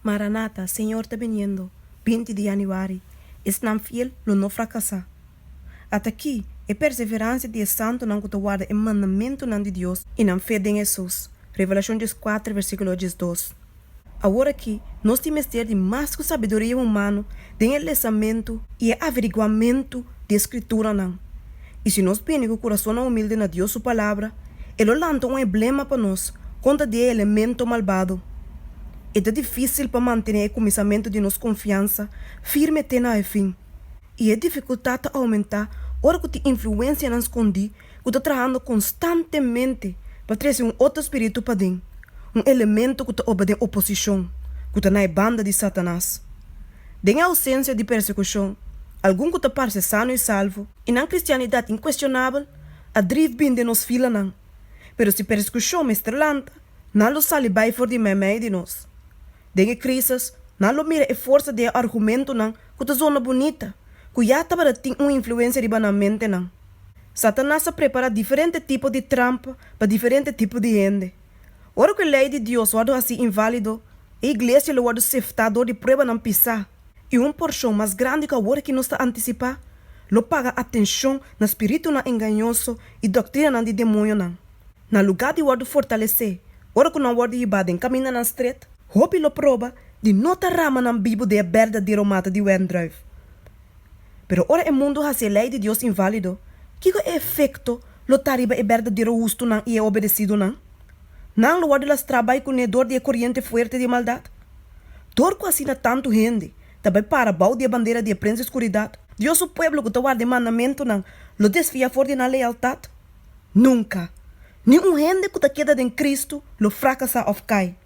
Maranata, Senhor está viniendo. 20 de januário. Estão fiel, não fracassar. Até aqui, é perseverança de santo não que guarda o mandamento de Deus e não fé em Jesus. Revelação 4, versículo 12. Agora aqui, nós temos que ter mais que sabedoria humana, tem o lesamento e o averiguamento da escritura não. E se nós pedimos com o coração humilde na Deus sua palavra, ele lança um emblema para nós contra o elemento malvado. É difícil para manter o começamento de nossa confiança firme até no fim. E a dificuldade aumenta hora que te influência não escondi, que está trabalhando constantemente para trazer outro espírito para dentro. Elemento que está obedecendo oposição, que está na banda de Satanás. Em ausência de persecução, algum que está parece sano e salvo, e na cristianidade inquestionável, a drive bem de nos fila não. Pero se persecução me estrelanta, não lo sale bem for de meio de nós. Dengue crises, não lo mira a força de argumento não, que está zona bonita, que já estava tem uma influência na mente não. Satanás prepara diferentes tipos de trampa para diferentes tipos de gente. Ora que a lei de Deus guarda assim inválido, a igreja lo guarda ceftador de prova não pisar. E uma porção mais grande que agora que nos está antecipar, lo paga atenção na espírito não enganoso e doutrina não de demônio não. Na lugar de guarda fortalecer, ora que não guarda ibada em caminho na estreita, hope lo prova de nota rama na Bíblia de verdadeiro mata de Wendrive. Pero ora o mundo hace a lei de Deus inválido, que é efeito lo tariba é verdadeiro justo não e é obedecido não? Não lo guarda las trabalho com dor de corrente forte de maldade. Dor que assina tanto gente, também para bau de bandeira de prensa escuridade. Deus o pueblo que te guarda mandamento não, lo desfia forte na lealdade. Nunca. Nenhum gente que te queda em Cristo, lo fracassa ou cai.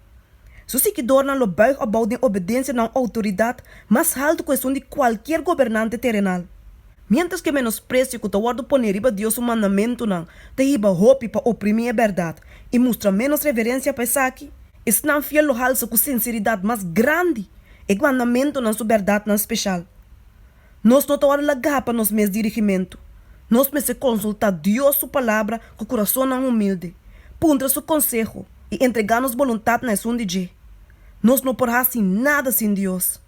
So se que dorna lo buig a bau de obediência na autoridade, mais alto questão de qualquer governante terrenal. Mientras que menosprecio que te guarda poner riba Deus o mandamento não, te riba hope para oprimir a verdade e mostra menos reverência para isso aqui, estão fiel lo halso com sinceridade mais grande e mandamento na sua verdade não especial. Nós não te guarda lagar para nos meus dirigimento. Nós me se consultar Deus sua palavra com coração não humilde, puntra seu consejo e entregar-nos vontade na som de Nós não porrassi nada sem Deus.